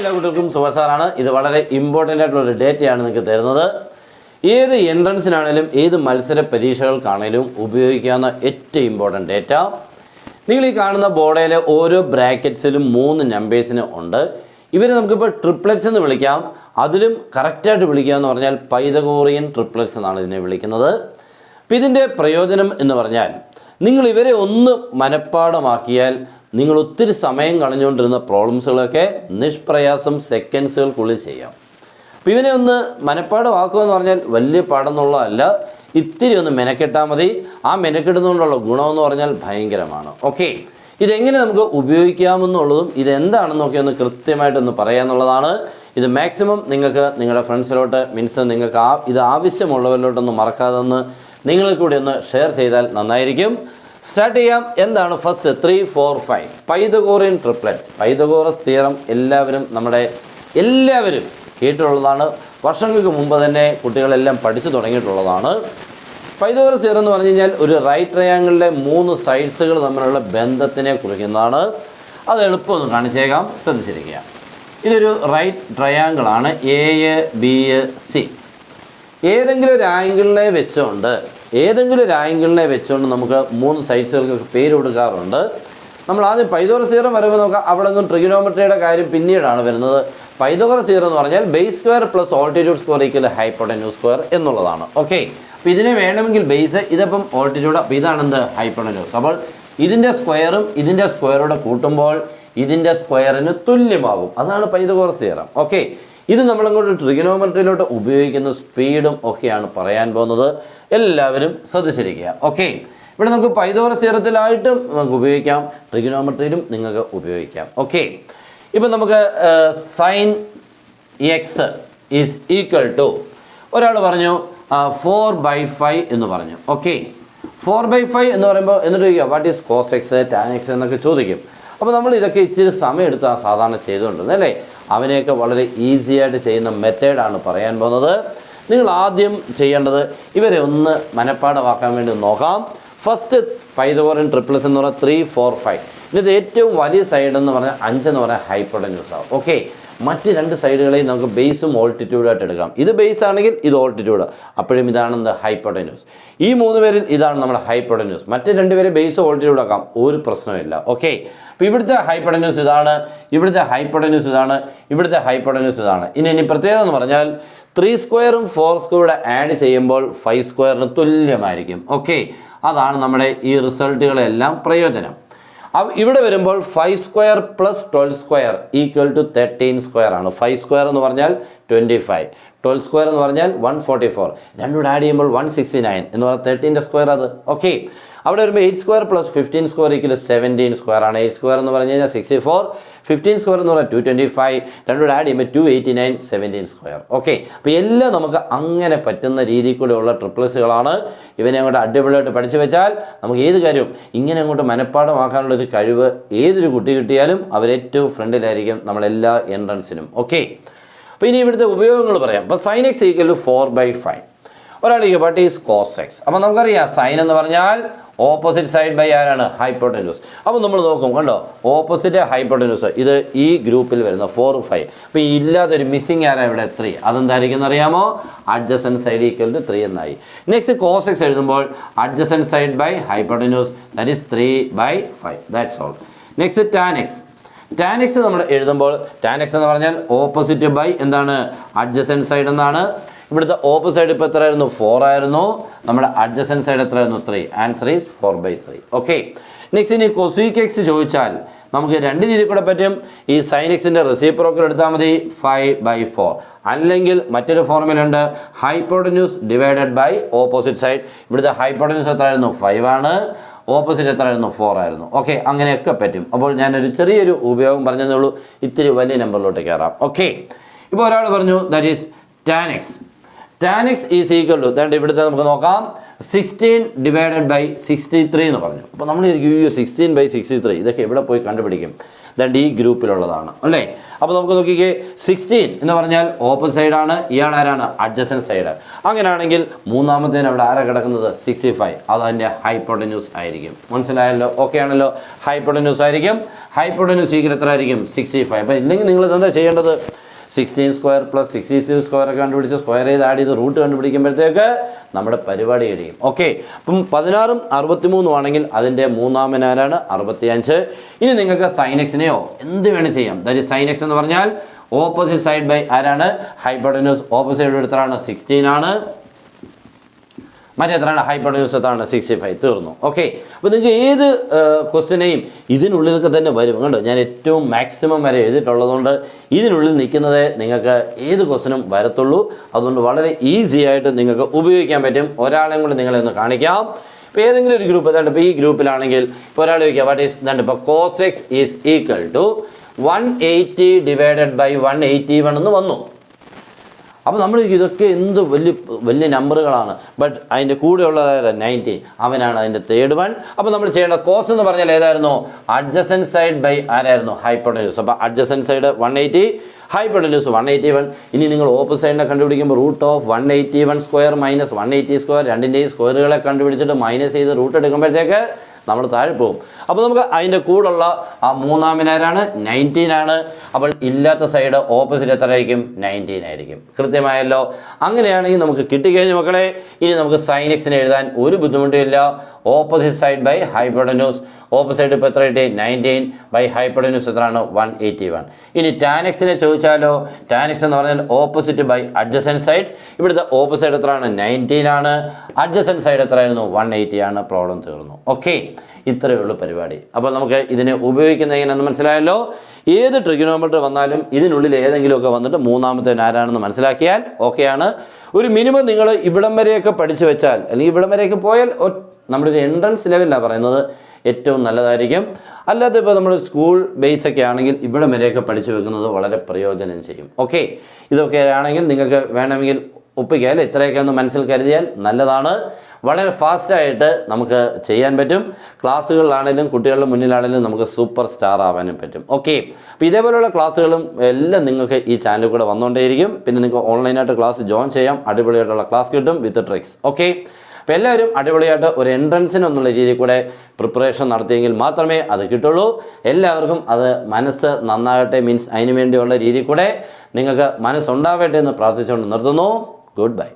എല്ലാ കുട്ടികൾക്കും സുവർസാറാണ്. ഇത് വളരെ ഇമ്പോർട്ടൻ്റ് ആയിട്ടുള്ള ഒരു ഡേറ്റയാണ് നിങ്ങൾക്ക് തരുന്നത്. ഏത് എൻട്രൻസിനാണേലും ഏത് മത്സര പരീക്ഷകൾക്കാണേലും ഉപയോഗിക്കാവുന്ന ഏറ്റവും ഇമ്പോർട്ടൻ്റ് ഡേറ്റ. നിങ്ങൾ ഈ കാണുന്ന ബോർഡിലെ ഓരോ ബ്രാക്കറ്റ്സിലും 3 നമ്പേഴ്സിന് ഉണ്ട്. ഇവരെ നമുക്കിപ്പോൾ ട്രിപ്ലെറ്റ്സ് എന്ന് വിളിക്കാം. അതിലും കറക്റ്റായിട്ട് വിളിക്കുക എന്ന് പറഞ്ഞാൽ പൈതഗോറിയൻ ട്രിപ്ലെറ്റ്സ് എന്നാണ് ഇതിനെ വിളിക്കുന്നത്. അപ്പോൾ ഇതിൻ്റെ പ്രയോജനം എന്ന് പറഞ്ഞാൽ നിങ്ങൾ ഇവരെ ഒന്ന് മനഃപ്പാഠമാക്കിയാൽ നിങ്ങൾ ഒത്തിരി സമയം കളഞ്ഞുകൊണ്ടിരുന്ന പ്രോബ്ലംസുകളൊക്കെ നിഷ്പ്രയാസം സെക്കൻഡ്സുകൾക്കുള്ളിൽ ചെയ്യാം. അപ്പോൾ ഇവനെ ഒന്ന് മനഃപ്പാഠമാക്കുക എന്ന് പറഞ്ഞാൽ വലിയ പാടെന്നുള്ളതല്ല, ഇത്തിരി ഒന്ന് മെനക്കെട്ടാൽ മതി. ആ മെനക്കെടുന്നതുകൊണ്ടുള്ള ഗുണമെന്ന് പറഞ്ഞാൽ ഭയങ്കരമാണ്. ഓക്കെ, ഇതെങ്ങനെ നമുക്ക് ഉപയോഗിക്കാമെന്നുള്ളതും ഇതെന്താണെന്നൊക്കെ ഒന്ന് കൃത്യമായിട്ടൊന്ന് പറയാമെന്നുള്ളതാണ്. ഇത് മാക്സിമം നിങ്ങൾക്ക് നിങ്ങളുടെ ഫ്രണ്ട്സിലോട്ട് മീൻസ് നിങ്ങൾക്ക് ഇത് ആവശ്യമുള്ളവരിലോട്ടൊന്ന് മറക്കാതെ ഒന്ന് നിങ്ങൾ കൂടി ഒന്ന് ഷെയർ ചെയ്താൽ നന്നായിരിക്കും. സ്റ്റാർട്ട് ചെയ്യാം. എന്താണ് first 3, 4, 5 Pythagorean triplets. Pythagoras theorem എല്ലാവരും കേട്ടിട്ടുള്ളതാണ്. വർഷങ്ങൾക്ക് മുമ്പ് തന്നെ കുട്ടികളെല്ലാം പഠിച്ചു തുടങ്ങിയിട്ടുള്ളതാണ്. പൈതഗോറസ് തിയറം എന്ന് പറഞ്ഞു കഴിഞ്ഞാൽ ഒരു റൈറ്റ് ട്രയാങ്കിളിലെ 3 സൈഡ്സുകൾ തമ്മിലുള്ള ബന്ധത്തിനെ കുറിക്കുന്നതാണ്. അത് എളുപ്പമൊന്ന് കാണിച്ചേക്കാം, ശ്രദ്ധിച്ചിരിക്കുക. ഇതൊരു റൈറ്റ് ട്രയാങ്കിളാണ്, ABC. ഏതെങ്കിലും ഒരു ആംഗിളിനെ വെച്ചുകൊണ്ട് നമുക്ക് 3 സൈഡ്സുകൾക്ക് പേര് കൊടുക്കാറുണ്ട്. നമ്മൾ ആദ്യം പൈതഗോറസ് തിയറം വരുമ്പോൾ നോക്കാം. അവിടെ നിന്നും ട്രിഗണോമെട്രിയുടെ കാര്യം പിന്നീടാണ് വരുന്നത്. പൈതഗോറസ് തിയറം എന്ന് പറഞ്ഞാൽ base square plus altitude square equal hypotenuse square എന്നുള്ളതാണ്. ഓക്കെ, അപ്പോൾ ഇതിനെ വേണമെങ്കിൽ ബേസ്, ഇതിപ്പം ഓൾട്ടിറ്റ്യൂഡ്, അപ്പോൾ ഇതാണെന്ത് ഹൈപ്പോട്ടന്യൂസ്. അപ്പോൾ ഇതിൻ്റെ സ്ക്വയറും ഇതിൻ്റെ സ്ക്വയറോടെ കൂട്ടുമ്പോൾ ഇതിൻ്റെ സ്ക്വയറിന് തുല്യമാകും. അതാണ് പൈതഗോറസ് തിയറം. ഓക്കെ, ഇത് നമ്മളങ്ങോട്ട് ട്രിഗണോമെട്രിയിലോട്ട് ഉപയോഗിക്കുന്ന സ്പീഡും ഒക്കെയാണ് പറയാൻ പോകുന്നത്. എല്ലാവരും ശ്രദ്ധിച്ചിരിക്കുക. ഓക്കെ, ഇവിടെ നമുക്ക് പൈതഗോറസ് തിയറത്തിലായിട്ടും നമുക്ക് ഉപയോഗിക്കാം, ട്രിഗണോമെട്രിയിലും നിങ്ങൾക്ക് ഉപയോഗിക്കാം. ഓക്കെ, ഇപ്പം നമുക്ക് sine x is equal to ഒരാൾ പറഞ്ഞു 4/5 എന്ന് പറഞ്ഞു. ഓക്കെ, 4/5 എന്ന് പറയുമ്പോൾ എന്നിട്ട് ചോദിക്കുക what is cos x, tan x എന്നൊക്കെ ചോദിക്കും. അപ്പോൾ നമ്മൾ ഇതൊക്കെ ഇച്ചിരി സമയം എടുത്താണ് സാധാരണ ചെയ്തുകൊണ്ടിരുന്നത് അല്ലേ. അവനെയൊക്കെ വളരെ ഈസി ആയിട്ട് ചെയ്യുന്ന മെത്തേഡാണ് പറയാൻ പോകുന്നത്. നിങ്ങൾ ആദ്യം ചെയ്യേണ്ടത് ഇവരെ ഒന്ന് മനഃപ്പാഠമാക്കാൻ വേണ്ടി നോക്കാം. ഫസ്റ്റ് പൈതഗോറിയൻ ട്രിപ്ലെറ്റ്സ് എന്ന് പറഞ്ഞാൽ 3, 4, 5. ഇത് ഏറ്റവും വലിയ സൈഡ് എന്ന് പറഞ്ഞാൽ 5 എന്ന് പറഞ്ഞാൽ ഹൈപ്പോട്ടന്യൂസ് ആവും. ഓക്കെ, മറ്റ് 2 സൈഡുകളെയും നമുക്ക് ബേസും ഓൾട്ടിറ്റ്യൂഡായിട്ട് എടുക്കാം. ഇത് ബേസ് ആണെങ്കിൽ ഇത് ഓൾട്ടിറ്റ്യൂഡ്, അപ്പോഴും ഇതാണെന്ത് ഹൈപ്പോട്ടന്യൂസ്. ഈ 3 പേരിൽ ഇതാണ് നമ്മുടെ ഹൈപ്പോട്ടന്യൂസ്. മറ്റ് 2 പേര് ബേസ് ഓൾട്ടിറ്റ്യൂഡ് ആക്കാം, ഒരു പ്രശ്നമില്ല. ഓക്കെ, അപ്പോൾ ഇവിടുത്തെ ഹൈപ്പോട്ടന്യൂസ് ഇതാണ്, ഇവിടുത്തെ ഹൈപ്പോട്ടന്യൂസ് ഇതാണ്, ഇവിടുത്തെ ഹൈപ്പോട്ടന്യൂസ് ഇതാണ്. ഇനി പ്രത്യേകത എന്ന് പറഞ്ഞാൽ 3 സ്ക്വയറും 4 സ്ക്വയറുടെ ആഡ് ചെയ്യുമ്പോൾ 5 സ്ക്വയറിന് തുല്യമായിരിക്കും. ഓക്കെ, അതാണ് നമ്മുടെ ഈ റിസൾട്ടുകളെല്ലാം പ്രയോജനം. ഇവിടെ വരുമ്പോൾ 5 square plus 12 square equal to 13 square ആണ്. 5 സ്ക്വയർ എന്ന് പറഞ്ഞാൽ 25, 12 സ്ക്വയർ എന്ന് പറഞ്ഞാൽ 144, രണ്ടും ആഡ് ചെയ്യുമ്പോൾ 169 എന്ന് പറഞ്ഞാൽ 13ൻ്റെ സ്ക്വയർ അത്. ഓക്കെ, അവിടെ വരുമ്പോൾ 8 square plus 15 square equal 17 square ആണ്. 8 സ്ക്വയർ എന്ന് പറഞ്ഞു കഴിഞ്ഞാൽ 64, 15 സ്ക്വയർ എന്ന് പറഞ്ഞാൽ 225, രണ്ടും ആഡ് ചെയ്യുമ്പോൾ 289, 17 സ്ക്വയർ. ഓക്കെ, അപ്പോൾ എല്ലാം നമുക്ക് അങ്ങനെ പറ്റുന്ന രീതിയിൽ കൂടെയുള്ള ട്രിപ്ലെറ്റ്സുകളാണ്. ഇവനെ അങ്ങോട്ട് അടിപൊളിയായിട്ട് പഠിച്ചു വെച്ചാൽ നമുക്ക് ഏത് കാര്യവും ഇങ്ങനെ അങ്ങോട്ട് മനഃപ്പാഠമാക്കാനുള്ളൊരു കഴിവ് ഏതൊരു കുട്ടി കിട്ടിയാലും അവരേറ്റവും ഫ്രണ്ടിലായിരിക്കും നമ്മളെല്ലാ എൻട്രൻസിനും. ഓക്കെ, അപ്പോൾ ഇനി ഇവിടുത്തെ ഉപയോഗങ്ങൾ പറയാം. അപ്പോൾ സൈൻ എക്സ് ഈക്വൽ ടു 4/5. ഒരാൾ വാട്ട് ഈസ് കോസ് എക്സ്. അപ്പോൾ നമുക്കറിയാം സൈൻ എന്ന് പറഞ്ഞാൽ ഓപ്പോസിറ്റ് സൈഡ് ബൈ ആരാണ് ഹൈപ്പോട്ടന്യൂസ്. അപ്പോൾ നമ്മൾ നോക്കും, കണ്ടോ, ഓപ്പോസിറ്റ് ഹൈപ്പോട്ടന്യൂസ് ഇത് ഈ ഗ്രൂപ്പിൽ വരുന്ന 4, 5. അപ്പോൾ ഇല്ലാത്തൊരു മിസ്സിങ് ആരാ ഇവിടെ 3. അതെന്തായിരിക്കും എന്നറിയാമോ? അഡ്ജസൻറ്റ് സൈഡ് ഈക്വൽ ടു 3 എന്നായി. നെക്സ്റ്റ് കോസ് എക്സ് എഴുതുമ്പോൾ adjacent side by hypotenuse, that is 3/5. That's all. Next tan x. Tan x നമ്മൾ എഴുതുമ്പോൾ ടാൻ എക്സ് എന്ന് പറഞ്ഞാൽ ഓപ്പോസിറ്റ് ബൈ എന്താണ് അഡ്ജസൻറ്റ് സൈഡ് എന്നാണ്. ഇവിടുത്തെ ഓപ്പോസിറ്റ് സൈഡ് ഇപ്പോൾ എത്രയായിരുന്നു? 4 ആയിരുന്നു. നമ്മുടെ അഡ്ജസൻറ്റ് സൈഡ് എത്രയായിരുന്നു? 3. Answer is 4/3. ഓക്കെ, നെക്സ്റ്റ് ഇനി കൊസീക് എക്സ് ചോദിച്ചാൽ നമുക്ക് 2 രീതിയിൽ കൂടെ പറ്റും. ഈ സൈൻ എക്സിൻ്റെ റെസിപ്രോക്കൽ എടുത്താൽ മതി 5/4, അല്ലെങ്കിൽ മറ്റൊരു ഫോർമുല ഉണ്ട്, hypotenuse divided by opposite side. ഇവിടുത്തെ ഹൈപ്പോട്ടന്യൂസ് എത്രയായിരുന്നു? 5 ആണ്. ഓപ്പോസിറ്റ് എത്രയായിരുന്നു? 4 ആയിരുന്നു. ഓക്കെ, അങ്ങനെയൊക്കെ പറ്റും. അപ്പോൾ ഞാനൊരു ചെറിയൊരു ഉപയോഗം പറഞ്ഞതേ ഉള്ളൂ, ഇത്തിരി വലിയ നമ്പറിലോട്ട് കയറാം. ഓക്കെ, ഇപ്പോൾ ഒരാൾ പറഞ്ഞു that is tan x. Tan x is equal to, ഇവിടുത്തെ നമുക്ക് നോക്കാം, 16/63 എന്ന് പറഞ്ഞു. അപ്പോൾ നമ്മൾ 16/63 ഇതൊക്കെ എവിടെ പോയി കണ്ടുപിടിക്കും? ദാണ്ട് ഈ ഗ്രൂപ്പിലുള്ളതാണ് അല്ലേ. അപ്പോൾ നമുക്ക് നോക്കിക്കേ, 16 എന്ന് പറഞ്ഞാൽ ഓപ്പോസിറ്റ് സൈഡാണ്, ഇയാൾ ആരാണ്? Adjacent side. അങ്ങനെയാണെങ്കിൽ മൂന്നാമത്തേന് അവിടെ ആരാ കിടക്കുന്നത്? 65. അത് അതിൻ്റെ ഹൈപ്പോട്ടന്യൂസ് ആയിരിക്കും. മനസ്സിലായല്ലോ? ഓക്കെ ആണല്ലോ? ഹൈപ്പോട്ടന്യൂസ് ആയിരിക്കും. ഹൈപ്പോട്ടന്യൂസ് ഈക്വൽ എത്ര ആയിരിക്കും? 65. അപ്പോൾ ഇല്ലെങ്കിൽ നിങ്ങൾ എന്താ ചെയ്യേണ്ടത്? 16² + 66² ഒക്കെ കണ്ടുപിടിച്ച് സ്ക്വയർ ചെയ്ത് ആഡ് ചെയ്ത് റൂട്ട് കണ്ടുപിടിക്കുമ്പോഴത്തേക്ക് നമ്മുടെ പരിപാടി കഴിയും. ഓക്കെ, അപ്പം 16ഉം 63ഉം ആണെങ്കിൽ അതിൻ്റെ മൂന്നാമനാരാണ്? 65. ഇനി നിങ്ങൾക്ക് സൈനക്സിനെയോ എന്ത് വേണം ചെയ്യാം. ദാറ്റ് സൈനക്സ് എന്ന് പറഞ്ഞാൽ ഓപ്പോസിറ്റ് സൈഡ് ബൈ ആരാണ്? ഹൈപ്പോട്ടന്യൂസ്. ഓപ്പോസിറ്റ് എത്രയാണ്? 16 ആണ്. മറ്റെത്രയാണ്? ഹൈപ്പോട്ടന്യൂസ് എത്രയാണ്? 65. തീർന്നു. ഓക്കെ, അപ്പോൾ നിങ്ങൾക്ക് ഏത് ക്വസ്റ്റ്യനെയും ഇതിനുള്ളിലൊക്കെ തന്നെ വരും. കണ്ടോ, ഞാൻ ഏറ്റവും മാക്സിമം വരെ എഴുതിയിട്ടുള്ളതുകൊണ്ട് ഇതിനുള്ളിൽ നിൽക്കുന്നത് നിങ്ങൾക്ക് ഏത് ക്വസ്റ്റ്യനും വരത്തുള്ളൂ. അതുകൊണ്ട് വളരെ ഈസി ആയിട്ട് നിങ്ങൾക്ക് ഉപയോഗിക്കാൻ പറ്റും. ഒരാളെയും കൂടി നിങ്ങളെ ഒന്ന് കാണിക്കാം. ഇപ്പോൾ ഏതെങ്കിലും ഒരു ഗ്രൂപ്പ് ഏതാണ്ട് ഇപ്പോൾ ഈ ഗ്രൂപ്പിലാണെങ്കിൽ ഇപ്പോൾ ഒരാൾ ചോദിക്കുക വാട്ട് ഈസ് ദാണ്ട് ഇപ്പോൾ cos x is equal to 180/181 എന്ന് വന്നു. അപ്പോൾ നമ്മൾ ഇതൊക്കെ എന്ത് വലിയ നമ്പറുകളാണ്. ബട്ട് അതിൻ്റെ കൂടെയുള്ള 19 അവനാണ് അതിൻ്റെ തേർഡ് വൺ. അപ്പോൾ നമ്മൾ ചെയ്യേണ്ട കോസ് എന്ന് പറഞ്ഞാൽ ഏതായിരുന്നു? അഡ്ജസൻറ്റ് സൈഡ് ബൈ ആരായിരുന്നു? ഹൈപ്പോട്ടന്യൂസ്. അപ്പോൾ അഡ്ജസൻറ്റ് സൈഡ് 180, ഹൈപ്പോട്ടന്യൂസ് 181. ഇനി നിങ്ങൾ ഓപ്പോസിറ്റിനെ കണ്ടുപിടിക്കുമ്പോൾ √181² - 180², രണ്ടിൻ്റെയും സ്ക്വയറുകളെ കണ്ടുപിടിച്ചിട്ട് മൈനസ് ചെയ്ത് റൂട്ട് എടുക്കുമ്പോഴത്തേക്ക് നമ്മൾ താഴെ പോകും. അപ്പോൾ നമുക്ക് അതിൻ്റെ കൂടുള്ള ആ മൂന്നാമനാരാണ്? 19 ആണ്. അപ്പോൾ ഇല്ലാത്ത സൈഡ് ഓപ്പോസിറ്റ് എത്രയായിരിക്കും? 19 ആയിരിക്കും. കൃത്യമായല്ലോ? അങ്ങനെയാണെങ്കിൽ നമുക്ക് കിട്ടിക്കഴിഞ്ഞു മക്കളെ. ഇനി നമുക്ക് സൈൻ എക്സിനെ എഴുതാൻ ഒരു ബുദ്ധിമുട്ടുമില്ല. Opposite side by hypotenuse. Opposite ഇപ്പോൾ എത്ര കിട്ടി? 19 ബൈ ഹൈപ്പോട്ടന്യൂസ് എത്രയാണ്? 181. ഇനി ടാൻ എക്സിനെ ചോദിച്ചാലോ? ടാൻ എക്സ് എന്ന് പറഞ്ഞാൽ ഓപ്പോസിറ്റ് ബൈ അഡ്ജസൻറ്റ് സൈഡ്. ഇവിടുത്തെ ഓപ്പോസിറ്റ് എത്രയാണ്? 19 ആണ്. അഡ്ജസൻറ്റ് സൈഡ് എത്രയായിരുന്നു? 180 ആണ്. പ്രോബ്ലം തീർന്നു. ഓക്കെ, ഇത്രയേ ഉള്ളൂ പരിപാടി. അപ്പോൾ നമുക്ക് ഇതിനെ ഉപയോഗിക്കുന്നത് എങ്ങനെയാണെന്ന് മനസ്സിലായല്ലോ. ഏത് ട്രിഗണോമെട്രി വന്നാലും ഇതിനുള്ളിൽ ഏതെങ്കിലുമൊക്കെ വന്നിട്ട് മൂന്നാമത്തെ ആരാണെന്ന് മനസ്സിലാക്കിയാൽ ഓക്കെയാണ്. ഒരു മിനിമം നിങ്ങൾ ഇവിടം വരെയൊക്കെ പഠിച്ചു വെച്ചാൽ, അല്ലെങ്കിൽ ഇവിടം വരെയൊക്കെ പോയാൽ നമ്മുടെ ഒരു എൻട്രൻസ് ലെവലിലാണ് പറയുന്നത്, ഏറ്റവും നല്ലതായിരിക്കും. അല്ലാതെ ഇപ്പോൾ നമ്മൾ സ്കൂൾ ബേസ് ഒക്കെ ആണെങ്കിൽ ഇവിടം വരെയൊക്കെ പഠിച്ചു വെക്കുന്നത് വളരെ പ്രയോജനം ചെയ്യും. ഓക്കെ, ഇതൊക്കെ ആണെങ്കിൽ നിങ്ങൾക്ക് വേണമെങ്കിൽ ഒപ്പിക്കാൻ ഇത്രയൊക്കെ ഒന്ന് മനസ്സിൽ കരുതിയാൽ നല്ലതാണ്. വളരെ ഫാസ്റ്റായിട്ട് നമുക്ക് ചെയ്യാൻ പറ്റും. ക്ലാസ്സുകളിലാണെങ്കിലും കുട്ടികളുടെ മുന്നിലാണെങ്കിലും നമുക്ക് സൂപ്പർ സ്റ്റാർ ആവാനും പറ്റും. ഓക്കെ, അപ്പോൾ ഇതേപോലെയുള്ള ക്ലാസ്സുകളും എല്ലാം നിങ്ങൾക്ക് ഈ ചാനലിൽ കൂടെ വന്നുകൊണ്ടേയിരിക്കും. പിന്നെ നിങ്ങൾക്ക് ഓൺലൈനായിട്ട് ക്ലാസ് ജോയിൻ ചെയ്യാം. അടിപൊളിയായിട്ടുള്ള ക്ലാസ് കിട്ടും വിത്ത് ട്രിക്സ്. ഓക്കെ, അപ്പോൾ എല്ലാവരും അടിപൊളിയായിട്ട് ഒരു എൻട്രൻസിനെന്നുള്ള രീതിയിൽ കൂടെ പ്രിപ്പറേഷൻ നടത്തിയെങ്കിൽ മാത്രമേ അത് കിട്ടുള്ളൂ. എല്ലാവർക്കും അത് മനസ്സ് നന്നാകട്ടെ, മീൻസ് അതിന് വേണ്ടിയുള്ള രീതിയിൽ കൂടെ നിങ്ങൾക്ക് മനസ്സുണ്ടാവട്ടെ എന്ന് പ്രാർത്ഥിച്ചുകൊണ്ട് നിർത്തുന്നു. Good bye.